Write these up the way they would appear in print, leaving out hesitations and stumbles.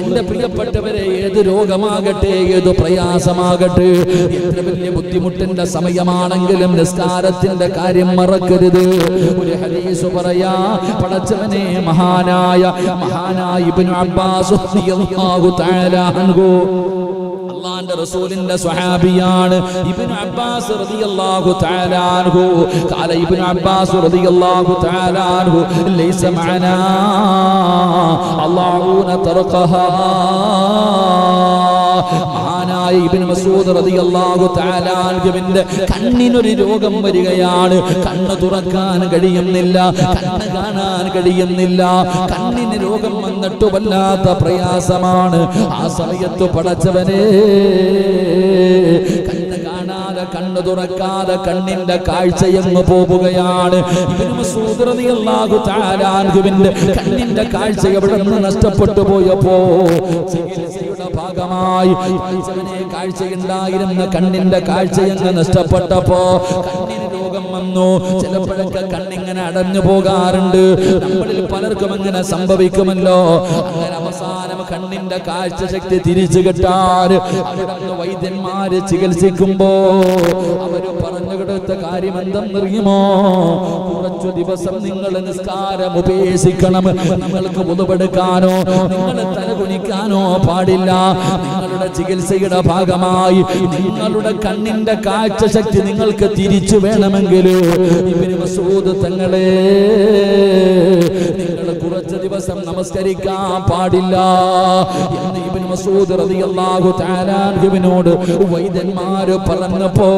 എന്റെ പ്രിയപ്പെട്ടവരെ, ഏത് രോഗമാകട്ടെ, ഏത് പ്രയാസമാകട്ടെ, എത്ര വലിയ ബുദ്ധിമുട്ടിന്റെ സമയമാണെങ്കിലും നിസ്കാരത്തിന്റെ കാര്യം മറക്കരുത്. ഒരു ഹദീസ് പറയാ, പടച്ചവനെ മഹാനായ ഇബ്നു അബ്ബാസ് റളിയല്ലാഹു തആല അൻഹു, അല്ലാഹുവിന്റെ റസൂലിന്റെ സ്വഹാബിയാണ് ഇബ്നു അബ്ബാസ് റളിയല്ലാഹു തആല അൻഹു. ഖാല ഇബ്നു അബ്ബാസ് റളിയല്ലാഹു തആല അൻഹു, ലൈസ മഅനാ അല്ലാഹുന തർഖഹാ. മഹാനായ ഇബ്നു മസ്ഊദ് റളിയല്ലാഹു തആല അൻഹുവിന്റെ കണ്ണിനൊരു രോഗം വരികയാണ്. കണ്ണ് തുറക്കാൻ കഴിയുന്നില്ല, കണ്ണ് കാണാൻ കഴിയുന്നില്ല. കണ്ണിന് രോഗം വന്നിട്ട് വല്ലാത്ത പ്രയാസമാണ്. ആ സമയത്ത് പടച്ചവനെ, കണ്ണ് കാണാതെ, കണ്ണ് തുറക്കാതെ കണ്ണിന്റെ കാഴ്ചയെന്ന് പോവുകയാണ്. ഇബ്നു മസ്ഊദ് റളിയല്ലാഹു തആല അൻഹുവിന്റെ കണ്ണിന്റെ കാഴ്ച എവിടെ നിന്ന് നഷ്ടപ്പെട്ടു പോയപ്പോ, ചികിത്സയുടെ ഭാഗമായി കാഴ്ചയുണ്ടായിരുന്ന കണ്ണിന്റെ കാഴ്ചയെന്ന് നഷ്ടപ്പെട്ടപ്പോ കണ്ണിന് രോഗം വന്നു. ചിലപ്പോഴൊക്കെ കണ്ണിങ്ങനെ അടഞ്ഞു പോകാറുണ്ട്. നമ്മളിൽ പലർക്കും അങ്ങനെ സംഭവിക്കുമല്ലോ. അങ്ങനെ അവസാനം കണ്ണിന്റെ കാഴ്ച ശക്തി തിരിച്ചു കിട്ടാൻ അവിടെ വൈദ്യന്മാര് ചികിത്സിക്കുമ്പോ അവര് പറഞ്ഞു കൊടുത്ത കാര്യം എന്തെന്നറിയുമോ? കുറച്ചു ദിവസം നിങ്ങൾ നിസ്കാരം ഉപേക്ഷിക്കണം. നിങ്ങൾക്ക് ഉളുവെടുക്കാനോ നിങ്ങൾ തലകുനിക്കാനോ പാടില്ല. നിങ്ങളുടെ ചികിത്സയുടെ ഭാഗമായി നിങ്ങളുടെ കണ്ണിന്റെ കാഴ്ച ശക്തി നിങ്ങൾക്ക് തിരിച്ചു വേണമെങ്കിൽ ഇബ്നു മസ്ഊദ് തങ്ങളെ, നിങ്ങൾ കുറച്ച് ദിവസം നമസ്കരിക്കാൻ പാടില്ല എന്ന് ഇബ്നു മസ്ഊദ് റളിയല്ലാഹു തആല അൻഹുവിനോട് വൈദ്യന്മാര് പറഞ്ഞപ്പോ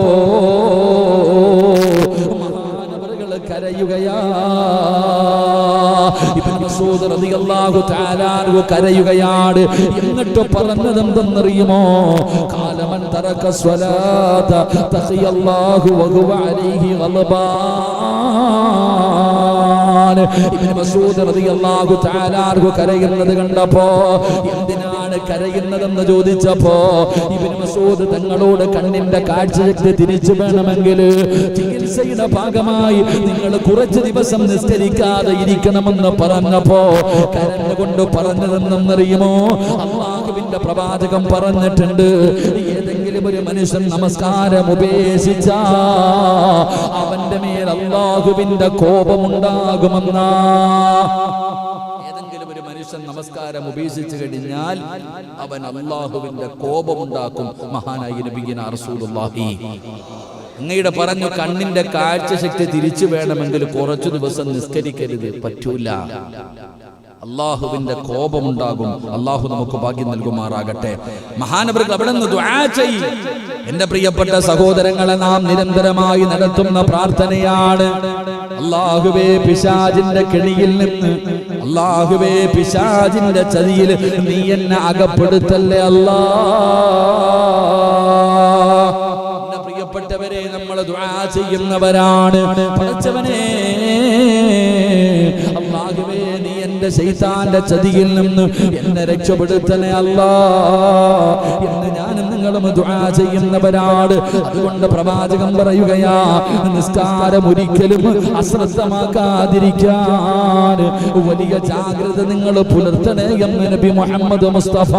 മഹാനവറുകൾ കരയുകയാ. ഇബ്നു മസ്ഊദ് റളിയല്ലാഹു തആല അൻഹു കരയുകയാണ്. എന്നിട്ട് പറഞ്ഞത് എന്തെന്നറിയുമോ? കാലമൻ തറക സ്വലാത തഖിയല്ലാഹു വഹുവ അലൈഹി ഗളബാൻ. ഇബ്നു മസ്ഊദ് റളിയല്ലാഹു തആല അൻഹു കരയുന്നത് കണ്ടപ്പോ, എന്തിനാണ് കരയുന്നതെന്ന് ചോദിച്ചപ്പോ ഇബ്നു മസ്ഊദ് തങ്ങളോട് കണ്ണിന്റെ കാഴ്ചശക്തി തിരിച്ചു വേണമെങ്കിൽ ചികിത്സയുടെ ഭാഗമായി നിങ്ങൾ കുറച്ച് ദിവസം നിസ്കരിക്കാതെ ഇരിക്കണമെന്ന് പറഞ്ഞപ്പോ കരഞ്ഞുകൊണ്ട് പറഞ്ഞതെന്നറിയുമോ? അല്ലാഹുവിന്റെ പ്രവാചകൻ പറഞ്ഞിട്ടുണ്ട്, ഏതെങ്കിലും ഒരു മനുഷ്യൻ നമസ്കാരം ഉപേക്ഷിച്ച അവന്റെ മേൽ അല്ലാഹുവിന്റെ കോപമുണ്ടാകുമെന്നാ. ഏതെങ്കിലും ഒരു മനുഷ്യൻ നമസ്കാരം ഉപേക്ഷിച്ചു കഴിഞ്ഞാൽ അവൻ അല്ലാഹുവിന്റെ കോപമുണ്ടാക്കും. മഹാനായ നബിയുനാ റസൂലുള്ളാഹി അങ്ങയുടെ പറഞ്ഞു, കണ്ണിന്റെ കാഴ്ചശക്തി തിരിച്ചു വേണമെങ്കിൽ കുറച്ചു ദിവസം നിസ്കരിക്കരുത്, പറ്റൂല. അല്ലാഹുവിന്റെ കോപമുണ്ടാകും. അല്ലാഹു നമുക്ക് ഭാഗ്യം നൽകുമാറാകട്ടെ. മഹാനവറുകൾ അവിടെ നിന്ന് ദുആ ചെയ്യും. എന്റെ പ്രിയപ്പെട്ട സഹോദരങ്ങളെ, നാം നിരന്തരമായി നടത്തുന്ന പ്രാർത്ഥനയാണ്, അല്ലാഹുവേ പിശാചിന്റെ കെണിയിൽ നിന്ന്, അല്ലാഹുവേ പിശാചിന്റെ ചതിയിൽ നീ എന്നെ അകപ്പെടുത്തല്ലേ അല്ലാ. പ്രിയപ്പെട്ടവരെ, നമ്മൾ ദുആ ചെയ്യുന്നവരാണ്. പടച്ചവനേ, അല്ലാഹുവേ നീ എന്റെ ശൈത്താന്റെ ചതിയിൽ നിന്ന് എന്നെ രക്ഷപ്പെടുത്തണേ അല്ലാ എന്ന് ഞാനും നിങ്ങളും ദുആ ചെയ്യുന്നവരാണ്. അതുകൊണ്ട് പ്രവാചകൻ പറയുകയാ, നിസ്കാരം ഒരിക്കലും അശ്രദ്ധമാക്കാതിരിക്കാൻ വലിയ ജാഗ്രത നിങ്ങൾ പുലർത്തണേ എന്ന് നബി മുഹമ്മദ് മുസ്തഫ.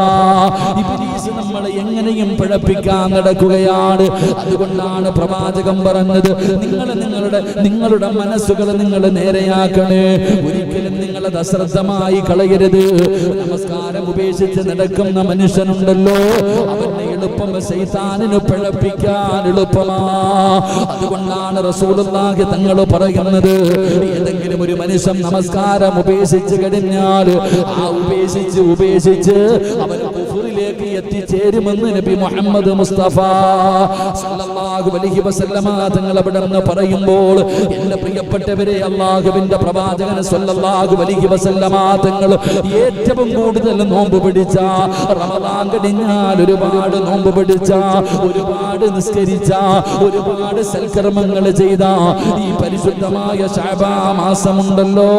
ഇബ്ലീസ് നമ്മളെ എങ്ങനെയും പിഴപ്പിക്കാൻ നടക്കുകയാണ്. അതുകൊണ്ടാണ് പ്രവാചകൻ പറഞ്ഞത്, നിങ്ങളുടെ മനസ്സുകൾ നിങ്ങൾ നേരെയാക്കണേ, ഒരിക്കലും നിങ്ങളത് അശ്രദ്ധമായി കളയരുത്. നമസ്കാരം ഉപേക്ഷിച്ച് നടക്കുന്ന മനുഷ്യനുണ്ടല്ലോ, അവനെ എളുപ്പം ശൈത്താനിന് പിഴപ്പിക്കാൻ എളുപ്പമാ. അതുകൊണ്ടാണ് റസൂലുള്ളാഹി തങ്ങൾ പറയുന്നത്, ഏതെങ്കിലും ഒരു മനുഷ്യൻ നമസ്കാരം ഉപേക്ഷിച്ച് കഴിഞ്ഞാൽ ആ ഉപേക്ഷിച്ച് അവൻ കുഫറിലേക്ക് എത്തിച്ചേരുമെന്ന് നബി മുഹമ്മദ് മുസ്തഫ സല്ലല്ലാഹു അലൈഹി വസല്ലമ തങ്ങൾ അവിടെ പറയുമ്പോൾ, എന്റെ പ്രിയപ്പെട്ടവരെ, അല്ലാഹുവിന്റെ പ്രവാചകൻ സല്ലല്ലാഹു അലൈഹി വസല്ലമ തങ്ങൾ ഏറ്റവും കൂടുതൽ നോമ്പ് പിടിച്ച, റമദാൻ കഴിഞ്ഞാൽ ഒരുപാട് നോമ്പ് പിടിച്ച, ഒരുപാട് നിസ്കരിച്ച, ഒരുപാട് സൽക്കർമ്മങ്ങൾ ചെയ്ത ഈ പരിശുദ്ധമായ ശഅബാൻ മാസമുണ്ടല്ലോ,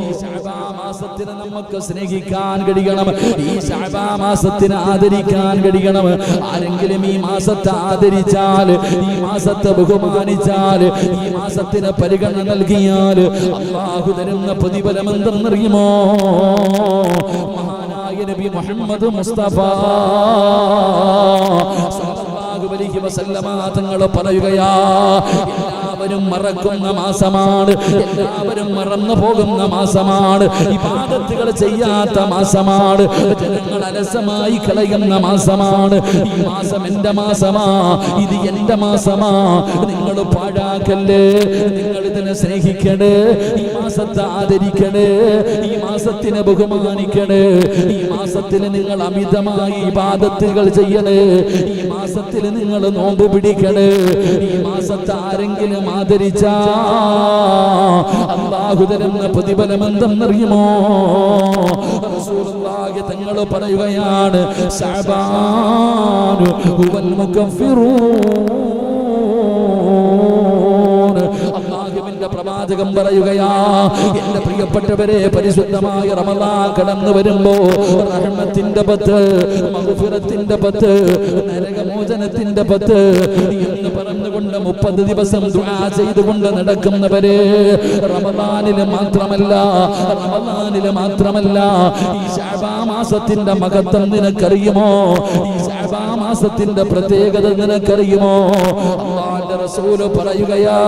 ഈ ശഅബാൻ മാസത്തിനെ നമുക്ക് സ്നേഹിക്കാൻ കഴിയണം. ഈ ശഅബാൻ മാസത്തിനെ ആദരിക്കാൻ കഴിയണം. ആരെങ്കിലും ഈ മാസത്തെ ആദരിച്ചാൽ, ഈ മാസത്തെ ബഹുമാനിച്ചാൽ, ഈ മാസത്തിന് പരിഗണന നൽകിയാൽ അല്ലാഹു തരുന്ന പ്രതിഫലം എന്തെന്നറിയുമോ? നബി മുഹമ്മദ് മുസ്തഫ സല്ലല്ലാഹു അലൈഹി വസല്ലമ തങ്ങൾ പറയുകയാ, എല്ലാവരും മറക്കുന്ന മാസമാണ്, എല്ലാവരും മറന്നു പോകുന്ന മാസമാണ്, ഇബാദത്തുകൾ ചെയ്യാത്ത മാസമാണ്, ജനങ്ങൾ അലസമായി കളയുന്ന മാസമാണ്. ഈ മാസം എന്റെ മാസമാ, ഇത് എന്റെ മാസമാ, നിങ്ങൾ പാഴാക്കല്ലേ, നിങ്ങൾ ഇതിനെ സ്നേഹിക്കണേ, ഈ മാസത്തെ ആദരിക്കണേ, ഈ മാസത്തിനെ ബഹുമാനിക്കണേ, ഈ മാസത്തിൽ നിങ്ങൾ അമിതമായി ഇബാദത്തുകൾ ചെയ്യണേ, ഈ മാസത്തിൽ നിങ്ങൾ നോമ്പ് പിടിക്കണേ. ഈ മാസത്തെ ആരെങ്കിലും ആദരിച്ചാ അല്ലാഹു തരുന്ന പ്രതിഫലം എന്തെന്നറിയുമോ? റസൂലുള്ളാഹി തങ്ങൾ പറയുകയാണ്, ശഅബാനു ഹുവൽ മുകഫിറൂൻ. അല്ലാഹുവിന്റെ പ്രവാചകം പറയുകയാ, എന്റെ പ്രിയപ്പെട്ടവരെ, പരിശുദ്ധമായ റമളാൻ കടന്നു വരുമ്പോ റഹ്മത്തിന്റെ 10, മഗ്ഫിറത്തിന്റെ 10, നരകമോചനത്തിന്റെ 10 എന്ന് പറഞ്ഞുകൊണ്ട് 30 ദിവസം ദുആ ചെയ്തുകൊണ്ട് നടക്കുന്നവരെ, റമളാനിൽ മാത്രമല്ല ഈ ശഅബാൻ മാസത്തിന്റെ മഹത്വം നിനക്കറിയുമോ? ഈ ശഅബാൻ മാസത്തിന്റെ പ്രത്യേകത നിനക്കറിയുമോ? അല്ലാഹുവിന്റെ റസൂൽ പറയുകയാ,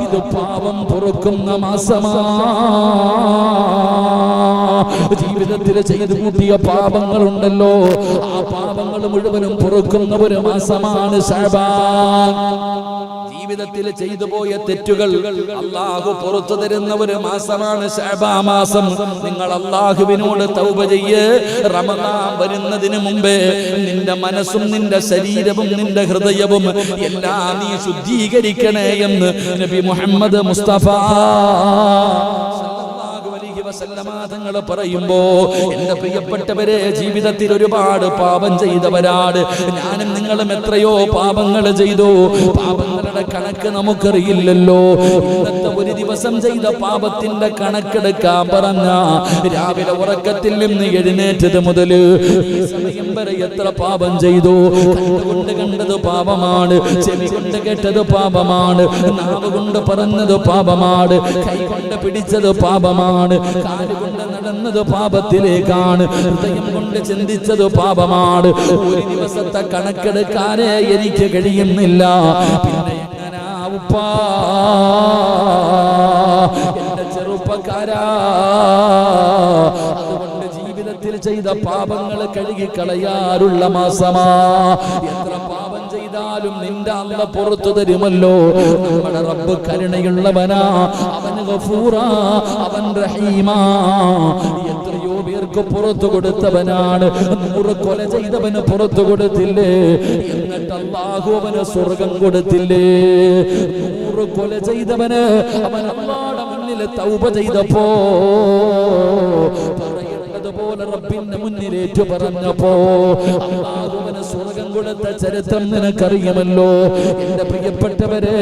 ഇത് പാപം പൊറുക്കുന്ന മാസമാ. ജീവിതത്തിൽ ചെയ്തു കൂട്ടിയ പാപങ്ങളുണ്ടല്ലോ, ആ പാപങ്ങൾ മുഴുവനും പൊറുക്കുന്ന ഒരു മാസമാണ് ശഅബാൻ. ജീവിതത്തിൽ ചെയ്തു പോയ തെറ്റുകൾ അല്ലാഹു പുറത്തു തരുന്ന ഒരു മാസമാണ് ശഅബാൻ മാസം. നിങ്ങൾ അല്ലാഹുവിനോട് തൗബ ചെയ്യ്. റമളാൻ വരുന്നതിന് മുമ്പേ നിന്റെ മനസ്സും നിന്റെ ശരീരവും നിന്റെ ഹൃദയവും എല്ലാം നീ ശുദ്ധീകരിക്കണേ എന്ന് നബി മുഹമ്മദ് മുസ്തഫ തങ്ങൾ പറയുമ്പോ, എന്റെ പ്രിയപ്പെട്ടവരെ, ജീവിതത്തിൽ ഒരുപാട് പാപം ചെയ്തവരാണ് ഞാനും നിങ്ങളും. എത്രയോ പാപങ്ങൾ ചെയ്തു, പാപങ്ങളുടെ കണക്ക് നമുക്കറിയില്ലല്ലോ. ഇന്നത്തെ ഒരു ദിവസം ചെയ്ത പാപത്തിന്റെ കണക്കെടുക്കാൻ പറഞ്ഞ, രാവിലെ ഉറക്കത്തിൽ നിന്ന് എഴുന്നേറ്റത് മുതൽ ഈ സമയം വരെ എത്ര പാപം ചെയ്തു. കണ്ടുകൊണ്ട് കണ്ടത് പാപമാണ്, ചെവി കൊണ്ട് കേട്ടത് പാപമാണ്, നാവ് കൊണ്ട് പറഞ്ഞത് പാപമാണ്, കൈ കൊണ്ട് പിടിച്ചത് പാപമാണ്, കാലുകൊണ്ട് നടന്നത് പാപത്തിലേക്കാണ്, ഹൃദയം കൊണ്ട് ചിന്തിച്ചത് പാപമാണ്. ഒരു ദിവസത്തെ കണക്കെടുക്കാനേ എനിക്ക് കഴിയുന്നില്ല. പിന്നെ എങ്ങനാ ഉപ്പാ, എന്റെ ചെറുപ്പക്കാരാ? അതുകൊണ്ട് ജീവിതത്തിൽ ചെയ്ത പാപങ്ങൾ കഴുകിക്കളയാറുള്ള മാസമാ. എത്ര പാപം ചെയ്താലും നിന്റെ അല്ല പുറത്തു തരുമല്ലോ. നമ്മുടെ റബ്ബ് കരുണയുള്ളവനാ, അവൻ ഗഫൂറാ, അവൻ റഹീമാ. എത്രയോ പേർക്ക് പുറത്തു കൊടുത്തവനാണ്. 100 കൊല ചെയ്തവന് പുറത്തു കൊടുത്തില്ലേ? എന്നിട്ട് അല്ലാഹു അവന് സ്വർഗം കൊടുത്തില്ലേ? 100 കൊല ചെയ്തവന് അവൻ അല്ലാഹുവിന്റെ മുന്നിൽ തൗബ ചെയ്തപ്പോ പോലെ റബ്ബിന്റെ മുന്നിലേറ്റു പറഞ്ഞപ്പോ അല്ലാഹുവിന് സ്വർഗം കൊടുത്ത ചരിത്രം നിനക്കറിയുമല്ലോ. എന്റെ പ്രിയപ്പെട്ടവരെ,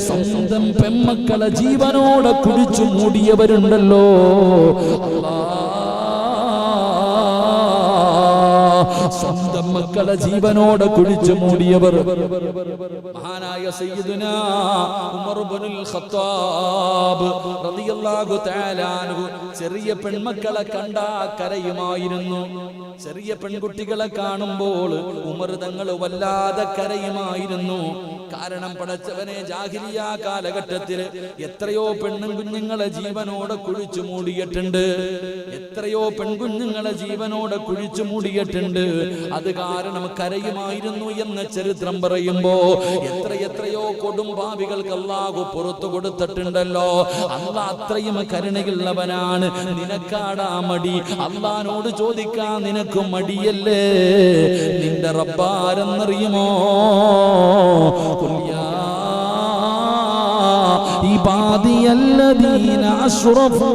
സ്വന്തം പെമ്മക്കളെ ജീവനോടെ കുഴിച്ചു മൂടിയവരുണ്ടല്ലോ. സ്വന്തം മക്കളെ ജീവനോടെ കുഴിച്ചു മൂടിയവർ. മഹാനായ സയ്യിദുനാ ഉമർ ഇബ്നുൽ ഖത്താബ് റളിയല്ലാഹു തആല അൻഹു ചെറിയ പെൺമക്കളെ കണ്ടാ കരയുമായിരുന്നു. ചെറിയ പെൺകുട്ടികളെ കാണുമ്പോൾ ഉമർ തങ്ങൾ വല്ലാതെ കരയുമായിരുന്നു. കാരണം പടച്ചവനെ, ജാഹിലിയ കാലഘട്ടത്തിൽ എത്രയോ പെൺകുഞ്ഞുങ്ങളെ ജീവനോടെ കുഴിച്ചു മൂടിയിട്ടുണ്ട്. എത്രയോ പെൺകുഞ്ഞുങ്ങളെ ജീവനോടെ കുഴിച്ചു മൂടിയിട്ടുണ്ട്. അത് കാരണം കരയുമായിരുന്നു എന്ന് ചരിത്രം പറയുമ്പോ എത്രയോ കൊടുംപാവികൾക്ക് അല്ലാഹു പുറത്തു കൊടുത്തിട്ടുണ്ടല്ലോ. അല്ലാഹ് അത്രയും കരുണയുള്ളവനാണ്. നിനക്കാടാ മടി? അല്ലാഹുവിനോട് ചോദിക്കാൻ നിനക്ക് മടിയല്ലേ? നിന്റെ റബ്ബാരെന്നറിയുമോ? ഇബാദിയല്ലദീന അശ്റഫൂ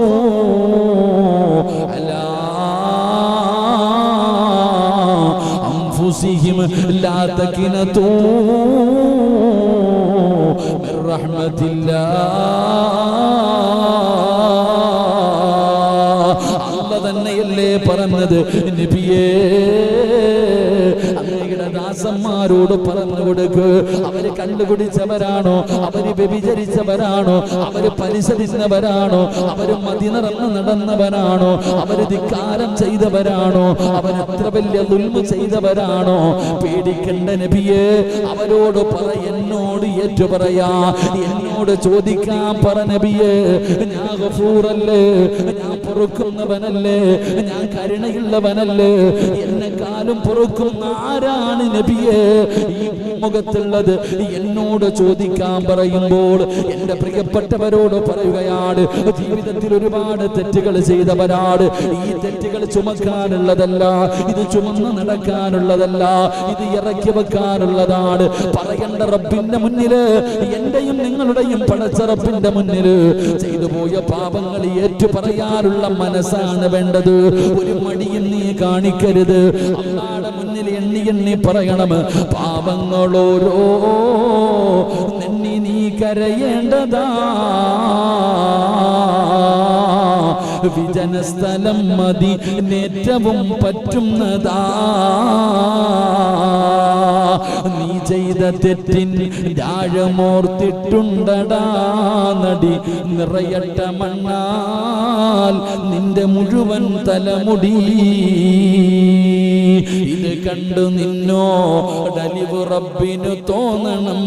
അലാ അൻഫുസിഹിം ലാ തഖ്നതൂ മിർ റഹ്മത്തില്ലാഹ്. തന്നെയല്ലേ പറഞ്ഞത്? നബിയേ, അങ്ങയുടെ ദാസന്മാരോട് പറഞ്ഞു കൊടുക്ക്, അവര് കണ്ടുപിടിച്ചവരാണോ, അവര് വ്യഭിചരിച്ചവരാണോ, അവര് പലിശ തിന്നവരാണോ, അവര് മതി നിറന്ന് നടന്നവരാണോ, അവര് ധിക്കാരം ചെയ്തവരാണോ, അവരെത്ര വലിയ ദുൽമ ചെയ്തവരാണോ, പേടിക്കണ്ട നബിയേ, അവരോട് പറ, എന്നോട് ഏറ്റു പറയാ, എന്നോട് ചോദിക്കാൻ പറ നബിയേ. ഞാൻ ഗഫൂറല്ലേ, ഞാൻ പൊറുക്കുന്നവനല്ലേ, ഞാൻ കരുണയുള്ളവനല്ലേ, എന്നെക്കാളും പൊറുക്കുന്ന ആരാണ് നബിയേ ഈ മുഖത്തുള്ളത്? എന്നോട് ചോദിക്കാൻ പറയുമ്പോൾ എന്റെ പ്രിയപ്പെട്ടവരോട് പറയുകയാണ്, ജീവിതത്തിൽ ഒരുപാട് തെറ്റുകൾ ചെയ്തവരാണ്. ഈ തെറ്റുകൾ ചുമക്കാനുള്ളതല്ല, ഇത് ചുമന്ന് നടക്കാനുള്ളതല്ല, ഇത് ഇറക്കി വെക്കാനുള്ളതാണ്. പറയേണ്ട റബ്ബിന്റെ മുന്നില്, എന്റെയും നിങ്ങളുടെയും പടച്ച റബ്ബിന്റെ മുന്നില് ചെയ്തു പോയ പാപങ്ങൾ ഏറ്റു പറയാനുള്ള മനസ്സാണ് വേണ്ടത്. ഒരു മടിയും നീ കാണിക്കരുത്. അല്ലാഹുവിന്റെ മുന്നിൽ എണ്ണി എണ്ണി പറയണം. പാപങ്ങളോരോ എണ്ണി നീ കരയേണ്ടതാ, വിജനസ്ഥലം മതി നേറ്റവും പറ്റുന്നതാ. നീ ചെയ്ത തെറ്റിൻ ആഴമോർത്തിട്ടുണ്ടടാ നടി, നിറയട്ട മണ്ണാൽ നിന്റെ മുഴുവൻ തലമുടി. ഇത് കണ്ടു നിന്നോടലിവ് റബ്ബിനു തോന്നണം,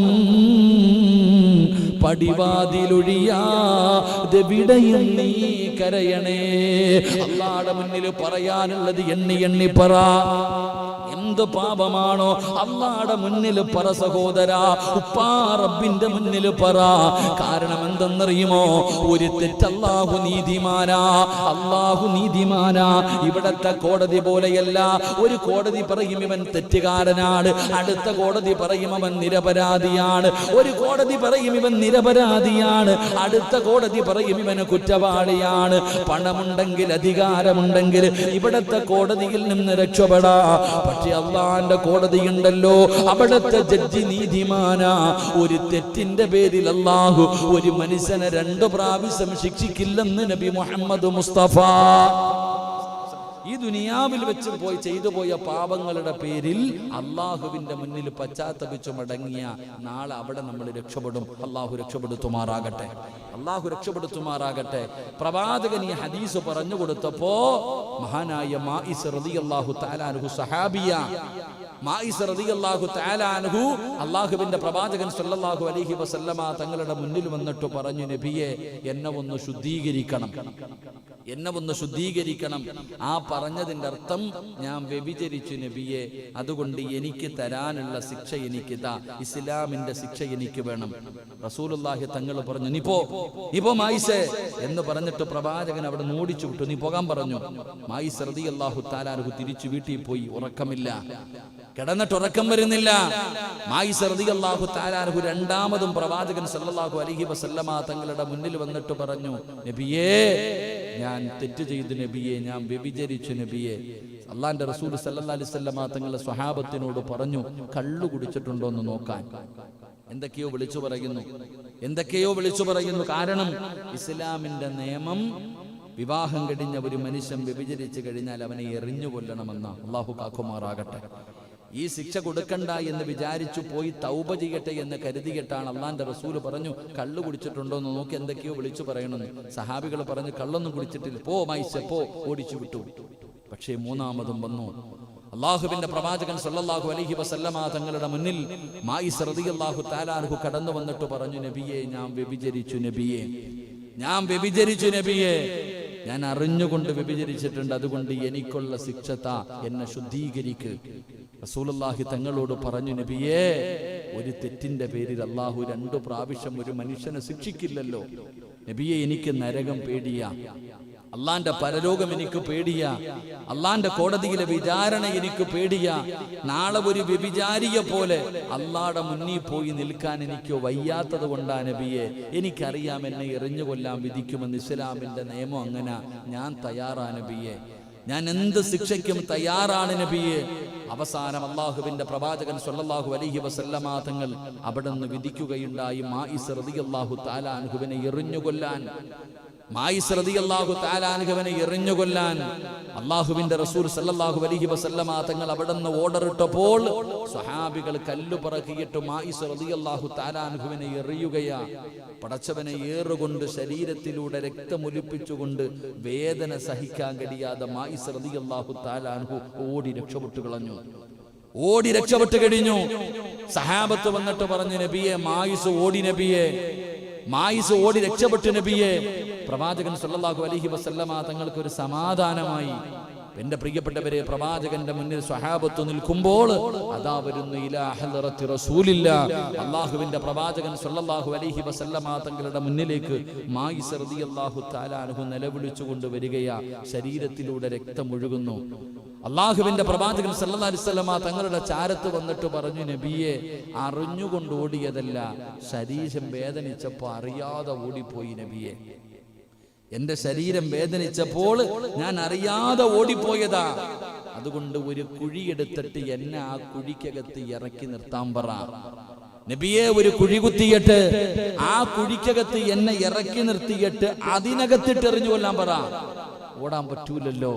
പടിവാതിലൊഴിയാതെവിടെയും നീ കരയണേ. അല്ലാഹുവിന്റെ മുന്നിൽ പറയാനുള്ളത് എണ്ണി എണ്ണി പറ. എന്ത് പാപമാണോ അല്ലാഹുവിന്റെ മുന്നിൽ പറ സഹോദരാ, ഉപ്പാ റബ്ബിന്റെ മുന്നിൽ പറ. കാരണം എന്തെന്നറിയുമോ? ഒരു തെറ്റ് അല്ലാഹു നീതിമാനാ, അല്ലാഹു നീതിമാനാ. ഇവിടത്തെ കോടതി പോലെയല്ല. ഒരു കോടതി പറയും ഇവൻ തെറ്റുകാരനാണ്, അടുത്ത കോടതി പറയും അവൻ നിരപരാധിയാണ്. ഒരു കോടതി പറയും ഇവൻ നിരപരാധിയാണ്, അടുത്ത കോടതി പറയും ഇവന് കുറ്റവാളിയാണ്. പണമുണ്ടെങ്കിൽ അധികാരമുണ്ടെങ്കിൽ ഇവിടത്തെ കോടതിയിൽ നിന്ന് രക്ഷപ്പെടാ. പക്ഷെ അല്ലാഹുവിന്റെ കോടതിയുണ്ടല്ലോ, അവിടത്തെ ജഡ്ജി നീതിമാനാ. ഒരു തെറ്റിന്റെ പേരിൽ അല്ലാഹു ഒരു മനുഷ്യനെ 2 പ്രാവശ്യം ശിക്ഷിക്കില്ലെന്ന് നബി മുഹമ്മദ് മുസ്തഫ. ഈ ദുനിയാവിൽ വെച്ച് ചെയ്തു പോയ പാപങ്ങളുടെ പേരിൽ അള്ളാഹുവിന്റെ മുന്നിൽ പശ്ചാത്തപിച്ചു മടങ്ങിയ നാളെ അവിടെ നമ്മൾ രക്ഷപ്പെടും. അള്ളാഹു രക്ഷപ്പെടുത്തുമാറാകട്ടെ, അള്ളാഹു രക്ഷപ്പെടുത്തുമാറാകട്ടെ. പ്രവാചകൻ ഈ ഹദീസ് പറഞ്ഞു കൊടുത്തപ്പോ മഹാനായ മാഇസ് റളിയല്ലാഹു തആല അൻഹു സഹാബിയ മാഇസ് റളിയല്ലാഹു തആല അൻഹു അള്ളാഹുവിന്റെ പ്രവാചകൻ സല്ലല്ലാഹു അലൈഹി വസല്ലമ തങ്ങളുടെ മുന്നിൽ വന്നിട്ട് പറഞ്ഞു, നബിയെ, എന്നെ ഒന്ന് ശുദ്ധീകരിക്കണം, എന്നെ ഒന്ന് ശുദ്ധീകരിക്കണം. ആ പറഞ്ഞതിന്റെ അർത്ഥം, ഞാൻ വ്യഭിചരിച്ചു നബിയെ, അതുകൊണ്ട് എനിക്ക് തരാനുള്ള ശിക്ഷ എനിക്ക് താ, ഇസ്ലാമിന്റെ ശിക്ഷ എനിക്ക് വേണം. റസൂലുള്ളാഹി തങ്ങൾ പറഞ്ഞു, നീ പോ മായിസേ എന്ന് പറഞ്ഞിട്ട് പ്രവാചകൻ അവിടെ ഓടിച്ചു വിട്ടു. നീ പോകാൻ പറഞ്ഞു. മായിസ് റളിയല്ലാഹു തആല അൻഹു തിരിച്ചു വീട്ടിൽ പോയി. ഉറക്കമില്ല, കിടന്നിട്ട് ഉറക്കം വരുന്നില്ല. മായിസ് റളിയല്ലാഹു തആല അൻഹു രണ്ടാമതും പ്രവാചകൻ സല്ലല്ലാഹു അലൈഹി വസല്ലമ തങ്ങളുടെ മുന്നിൽ വന്നിട്ട് പറഞ്ഞു, നബിയേ, ഞാൻ തെറ്റ് ചെയ്തു നബിയെ, ഞാൻ വ്യഭിചരിച്ചു നബിയെ. അള്ളാന്റെ റസൂൽ സല്ലല്ലാഹു അലൈഹി വസല്ലമ തങ്ങളുടെ സ്വഹാബത്തിനോട് പറഞ്ഞു, കള്ളു കുടിച്ചിട്ടുണ്ടോ എന്ന് നോക്കാൻ. എന്തൊക്കെയോ വിളിച്ചു പറയുന്നു. കാരണം ഇസ്ലാമിന്റെ നിയമം, വിവാഹം കഴിഞ്ഞ ഒരു മനുഷ്യൻ വ്യഭിചരിച്ചു കഴിഞ്ഞാൽ അവനെ എറിഞ്ഞു കൊല്ലണമെന്ന. അള്ളാഹു കാക്കുമാറാകട്ടെ. ഈ ശിക്ഷ കൊടുക്കണ്ട എന്ന് വിചാരിച്ചു പോയി തൗബ ചെയ്യട്ടെ എന്ന് കരുതിയിട്ടാണ് അള്ളാന്റെ റസൂല് പറഞ്ഞു, കള്ളു കുടിച്ചിട്ടുണ്ടോ എന്ന് നോക്കി. എന്തൊക്കെയോ വിളിച്ചു പറയണമെന്ന്. സഹാബികൾ പറഞ്ഞു, കള്ളൊന്നും കുടിച്ചിട്ടില്ല, പോ മായിസ പോ, ഓടിച്ചു വിട്ടു. പക്ഷേ മൂന്നാമതും വന്നു. അള്ളാഹുവിന്റെ പ്രവാചകൻ സല്ലല്ലാഹു അലൈഹി വസല്ലമ തങ്ങളുടെ മുന്നിൽ മായിസ് റളിയല്ലാഹു തആല അൻഹു കടന്നു വന്നിട്ട് പറഞ്ഞു, നബിയെ, ഞാൻ വ്യഭിചരിച്ചു നബിയെ, ഞാൻ വ്യഭിചരിച്ചു നബിയെ, ഞാൻ അറിഞ്ഞുകൊണ്ട് വ്യഭിചരിച്ചിട്ടുണ്ട്, അതുകൊണ്ട് എനിക്കുള്ള ശിക്ഷ താ, എന്നെ ശുദ്ധീകരിക്ക്. റസൂലുള്ളാഹി തങ്ങളോട് പറഞ്ഞു, നബിയേ, ഒരു തെറ്റിന്റെ പേരിൽ അല്ലാഹു 2 പ്രാവശ്യം ഒരു മനുഷ്യനെ ശിക്ഷിക്കില്ലല്ലോ നബിയെ. എനിക്ക് നരകം പേടിയാ, അള്ളാന്റെ പരലോകം എനിക്ക് പേടിയാ, അള്ളാന്റെ കോടതിയിലെ വിചാരണ എനിക്ക് പേടിയാ. നാളെ ഒരു വ്യഭിചാരിയെ പോലെ അള്ളാടെ മുന്നിൽ പോയി നിൽക്കാൻ എനിക്ക് വയ്യാത്തത് കൊണ്ടാ നബിയെ. എനിക്കറിയാം എന്നെ എറിഞ്ഞു കൊല്ലാൻ വിധിക്കുമെന്ന് ഇസ്ലാമിന്റെ നിയമം. അങ്ങനെ ഞാൻ തയ്യാറാ നബിയെ, ഞാൻ എന്ത് ശിക്ഷയ്ക്കും തയ്യാറാണ് നബിയെ. അവസാനം അള്ളാഹുവിന്റെ പ്രവാചകൻ സല്ലല്ലാഹു അലൈഹി വസല്ലമ തങ്ങൾ അവിടെ നിന്ന് വിധിക്കുകയുണ്ടായി, മാഇസ് റളിയല്ലാഹു തആല അൻഹുവിനെ എറിഞ്ഞു കൊല്ലാൻ. മായിസ് റളിയല്ലാഹു തആല അൻഹുവിനെ എറിഞ്ഞു കൊല്ലാൻ അല്ലാഹുവിന്റെ റസൂൽ സല്ലല്ലാഹു അലൈഹി വസല്ലമ തങ്ങൾ അവിടുന്ന് ഓർഡർ ഇട്ടപ്പോൾ സ്വഹാബികൾ കല്ല് പറക്കിയിട്ട് മായിസ് റളിയല്ലാഹു തആല അൻഹുവിനെ എറിയുകയാ. പടച്ചവനെ ഏറുകൊണ്ട് ശരീരത്തിലൂടെ രക്തമൊലിപ്പിച്ചുകൊണ്ട് വേദന സഹിക്കാൻ കഴിയാതെ മായിസ് റളിയല്ലാഹു തആല അൻഹു ഓടി രക്ഷപ്പെട്ടു കഴിഞ്ഞു. സഹാബത്ത് വന്നിട്ട് പറഞ്ഞു, നബിയെ മായിസ് ഓടി, നബിയെ മായിസ് ഓടി രക്ഷപ്പെട്ടു നബിയെ. പ്രവാചകൻ സല്ലല്ലാഹു അലൈഹി വസല്ലമ തങ്ങൾക്ക് ഒരു സമാധാനമായി. എന്റെ പ്രിയപ്പെട്ടവരെ, പ്രവാചകന്റെ മുന്നിൽ സ്വഹാബത്ത് നിൽക്കുമ്പോൾ അതാ വരുന്നു ഇലാ ഹളറത്തി റസൂലില്ലാ, അല്ലാഹുവിന്റെ പ്രവാചകൻ സല്ലല്ലാഹു അലൈഹി വസല്ലമ തങ്ങളുടെ മുന്നിലേക്ക് മായിസ് റളിയല്ലാഹു തആല അൻഹു നിലവിളിച്ചുകൊണ്ട് വരികയാ. ശരീരത്തിലൂടെ രക്തം ഒഴുകുന്നു. അല്ലാഹുവിന്റെ പ്രവാചകൻ സല്ലല്ലാഹു അലൈഹി വസല്ലമ തങ്ങളുടെ ചാരത്ത് വന്നിട്ട് പറഞ്ഞു, നബിയെ അറിഞ്ഞുകൊണ്ട് ഓടിയതല്ല, ശരീരം വേദനിച്ചപ്പോൾ അറിയാതെ ഓടിപ്പോയി നബിയെ. എന്റെ ശരീരം വേദനിച്ചപ്പോൾ ഞാൻ അറിയാതെ ഓടിപ്പോയതാ. അതുകൊണ്ട് ഒരു കുഴിയെടുത്തിട്ട് എന്നെ ആ കുഴിക്കകത്ത് ഇറക്കി നിർത്താൻ പറ നബിയെ. ഒരു കുഴി കുത്തിയിട്ട് ആ കുഴിക്കകത്ത് എന്നെ ഇറക്കി നിർത്തിയിട്ട് അതിനകത്തിട്ട് എറിഞ്ഞു കൊല്ലാൻ പറ. ഓടാൻ പറ്റൂലല്ലോ,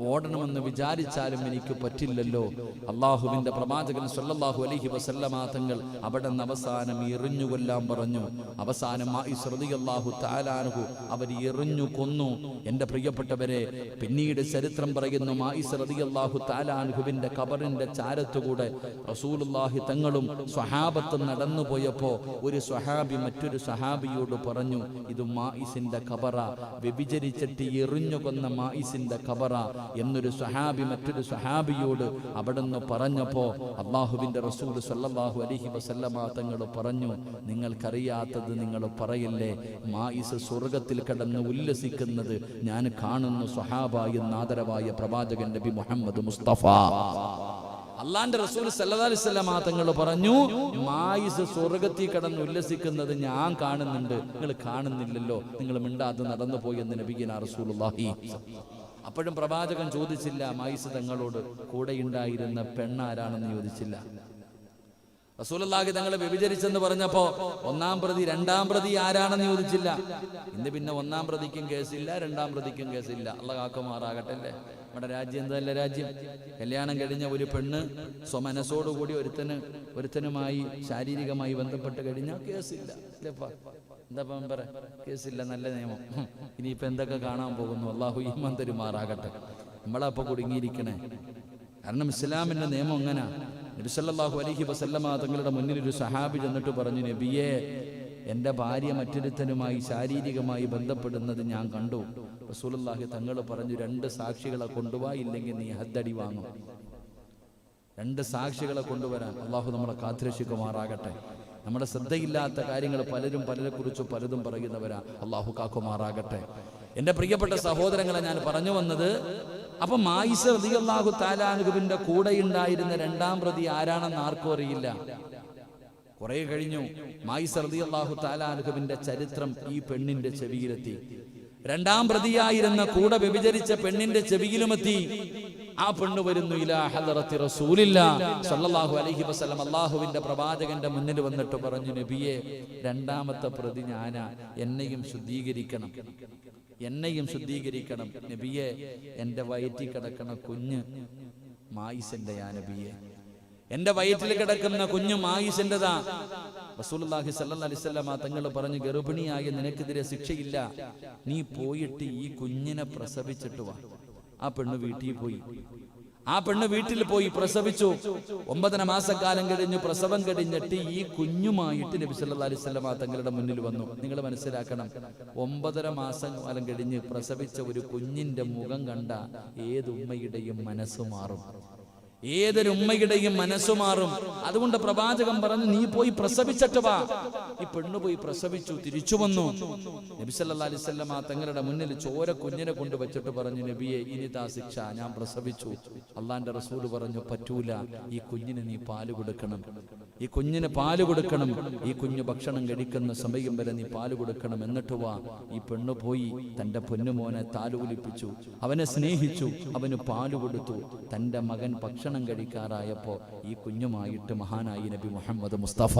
ഓടണമെന്ന് വിചാരിച്ചാലും എനിക്ക് പറ്റില്ലല്ലോ. അള്ളാഹുവിന്റെ പ്രവാചകൻ സല്ലല്ലാഹു അലൈഹി വസല്ലമ തങ്ങൾ അവിടെ നിന്ന് അവസാനം എറിഞ്ഞു കൊല്ലാൻ പറഞ്ഞു. അവസാനം മായിസ് റളിയല്ലാഹു തആല അൻഹു അവർ എറിഞ്ഞു കൊന്നു. എന്റെ പ്രിയപ്പെട്ടവരെ, പിന്നീട് ചരിത്രം പറയുന്നു, മായിസ് റളിയല്ലാഹു തആല അൻഹുവിന്റെ ഖബറിന്റെ ചാരത്തുകൂടെ റസൂലുള്ളാഹി തങ്ങളും സ്വഹാബത്തും നടന്നു പോയപ്പോ ഒരു സ്വഹാബി മറ്റൊരു സ്വഹാബിയോട് പറഞ്ഞു, ഇത് മായിസിന്റെ ഖബറ, വ്യഭിചരിച്ചിട്ട് എറിഞ്ഞു മായിസിന്റെ ഖബറ എന്നൊരു സ്വഹാബി മറ്റൊരു സ്വഹാബിയോട് അവിടുന്ന് പറഞ്ഞപ്പോ അല്ലാഹുവിന്റെ റസൂൽ സല്ലല്ലാഹു അലൈഹി വസല്ലമ തങ്ങൾ പറഞ്ഞു, നിങ്ങൾക്കറിയാത്തത് നിങ്ങൾ പറയില്ലേ, മായിസ് സ്വർഗത്തിൽ കിടന്ന് ഉല്ലസിക്കുന്നത് ഞാൻ കാണുന്നു സ്വഹാബ എന്ന ആദരവായ പ്രവാചകൻ നബി മുഹമ്മദ് മുസ്തഫ. അള്ളാന്റെ റസൂൽ സല്ലല്ലാഹു അലൈഹി വസല്ലമ തങ്ങൾ പറഞ്ഞു, മായിസ് സ്വർഗത്തിൽ കടന്ന് ഉല്ലസിക്കുന്നത് ഞാൻ കാണുന്നുണ്ട്, നിങ്ങൾ കാണുന്നില്ലല്ലോ, നിങ്ങൾ മിണ്ടാതെ നടന്നു പോയി എന്ന് നബിയുനാ റസൂലുള്ളാഹി. അപ്പോഴും പ്രവാചകൻ ചോദിച്ചില്ല മായിസ് തങ്ങളോട് കൂടെയുണ്ടായിരുന്ന പെണ്ണാരാണെന്ന് ചോദിച്ചില്ല. റസൂലുള്ളാഹി തങ്ങളെ വ്യഭിചരിച്ചെന്ന് പറഞ്ഞപ്പോ ഒന്നാം പ്രതി രണ്ടാം പ്രതി ആരാണെന്ന് ചോദിച്ചില്ല. ഇന്ന് പിന്നെ ഒന്നാം പ്രതിക്കും കേസില്ല, രണ്ടാം പ്രതിക്കും കേസില്ല. അള്ളാഹ് കാക്കുമാറാകട്ടെ. അല്ലേ നമ്മുടെ രാജ്യം എന്തല്ല രാജ്യം. കല്യാണം കഴിഞ്ഞ ഒരു പെണ്ണ് സ്വമനസ്സോടുകൂടി ഒരുത്തനുമായി ശാരീരികമായി ബന്ധപ്പെട്ട് കഴിഞ്ഞാൽ കേസില്ല. എന്താ പറ, കേസില്ല, നല്ല നിയമം. ഇനിയിപ്പോ എന്തൊക്കെ കാണാൻ പോകുന്നു. അള്ളാഹു ഈമാൻ തരുമാറാകട്ടെ. നമ്മളപ്പോ കുടുങ്ങിയിരിക്കണേ. കാരണം ഇസ്ലാമിന്റെ നിയമം എങ്ങനെ. നബി സല്ലല്ലാഹു അലൈഹി വസല്ലമ തങ്ങളുടെ മുന്നിൽ ഒരു സഹാബി ചെന്നിട്ട് പറഞ്ഞു, നബിയെ എൻ്റെ ഭാര്യ മറ്റൊരുത്തനുമായി ശാരീരികമായി ബന്ധപ്പെടുന്നത് ഞാൻ കണ്ടു. റസൂലുള്ളാഹി തങ്ങൾ പറഞ്ഞു, 2 സാക്ഷികളെ കൊണ്ടുവാ, ഇല്ലെങ്കിൽ നീ ഹദ്ദടി വാങ്ങും. 2 സാക്ഷികളെ കൊണ്ടുവരാൻ. അള്ളാഹു നമ്മളെ കാത്തുരക്ഷിക്കുമാറാകട്ടെ. നമ്മുടെ ശ്രദ്ധയില്ലാത്ത കാര്യങ്ങൾ പലരും പലരെക്കുറിച്ച് പലതും പറയുന്നവരാ. അള്ളാഹു കാക്കുമാറാകട്ടെ. എൻ്റെ പ്രിയപ്പെട്ട സഹോദരങ്ങളെ, ഞാൻ പറഞ്ഞു വന്നത്, അപ്പൊ മായിസ് റളിയല്ലാഹു തആല അൻഹുവിന്റെ കൂടെ ഉണ്ടായിരുന്ന രണ്ടാം പ്രതി ആരാണെന്ന് ആർക്കും അറിയില്ല. കുറെ കഴിഞ്ഞു മായിസ് റളിയല്ലാഹു തആല അൻഹുവിന്റെ ചരിത്രം ഈ പെണ്ണിന്റെ ചെവിയിലെത്തി. രണ്ടാം പ്രതിയായിരുന്ന കൂടെ വ്യഭിചരിച്ച പെണ്ണിന്റെ ചെവിയിലുമെത്തി. ആ പെണ്ണ് വരുന്നു, ഇലാ ഹളറത്തി റസൂലില്ലാ സല്ലല്ലാഹു അലൈഹി വസല്ലം, അല്ലാഹുവിന്റെ പ്രവാചകന്റെ മുന്നിൽ വന്നിട്ട് പറഞ്ഞു, നബിയെ രണ്ടാമത്തെ പ്രതി ഞാനാ, എന്നെയും ശുദ്ധീകരിക്കണം നബിയെ. എൻ്റെ വയറ്റിൽ കിടക്കുന്ന കുഞ്ഞ് മായിസിന്റെ നബിയെ, എൻ്റെ വയറ്റിൽ കിടക്കുന്ന കുഞ്ഞ് മായിസിന്റെതാ. റസൂലുള്ളാഹി സ്വല്ലല്ലാഹു അലൈഹി വസല്ലം തങ്ങൾ പറഞ്ഞു, ഗർഭിണിയായ നിനക്കെതിരെ ശിക്ഷയില്ല, നീ പോയിട്ട് ഈ കുഞ്ഞിനെ പ്രസവിച്ചിട്ട് വാ. ആ പെണ്ണ് വീട്ടിൽ പോയി പ്രസവിച്ചു. 9 മാസക്കാലം കഴിഞ്ഞു പ്രസവം കഴിഞ്ഞിട്ട് ഈ കുഞ്ഞുമായിട്ട് നബി സല്ലല്ലാഹു അലൈഹി വസല്ലം തങ്ങളുടെ മുന്നിൽ വന്നു. നിങ്ങൾ മനസ്സിലാക്കണം, 9 മാസക്കാലം കഴിഞ്ഞ് പ്രസവിച്ച ഒരു കുഞ്ഞിന്റെ മുഖം കണ്ട ഏതുമ്മയുടെയും മനസ്സ് മാറും. ഏതൊരു ഉമ്മയുടെയും മനസ്സു മാറും. അതുകൊണ്ട് പ്രവാചകൻ പറഞ്ഞു, നീ പോയി പ്രസവിച്ചിട്ട് വാ. ഈ പെണ്ണ് പോയി പ്രസവിച്ചു, തിരിച്ചു വന്നു. നബി സല്ലല്ലാഹു അലൈഹി വസല്ലം തങ്ങളുടെ മുന്നിൽ ചോര കുഞ്ഞിനെ കൊണ്ട് വെച്ചിട്ട് പറഞ്ഞു, നബിയെ ഇനിതാ ശിക്ഷ, ഞാൻ പ്രസവിച്ചു. അള്ളാന്റെ റസൂൽ പറഞ്ഞു, പറ്റൂല, ഈ കുഞ്ഞിന് നീ പാല് കൊടുക്കണം. ഈ കുഞ്ഞിന് പാല് കൊടുക്കണം, ഈ കുഞ്ഞു ഭക്ഷണം കഴിക്കുന്ന സമയം വരെ നീ പാല് കൊടുക്കണം, എന്നിട്ട് വാ. ഈ പെണ്ണ് പോയി തൻ്റെ പൊന്നുമോനെ താലോലിപ്പിച്ചു, അവനെ സ്നേഹിച്ചു, അവന് പാല് കൊടുത്തു. തൻ്റെ മകൻ ഭക്ഷണം കഴിക്കാറായപ്പോൾ ഈ കുഞ്ഞുമായിട്ട് മഹാനായി നബി മുഹമ്മദ് മുസ്തഫ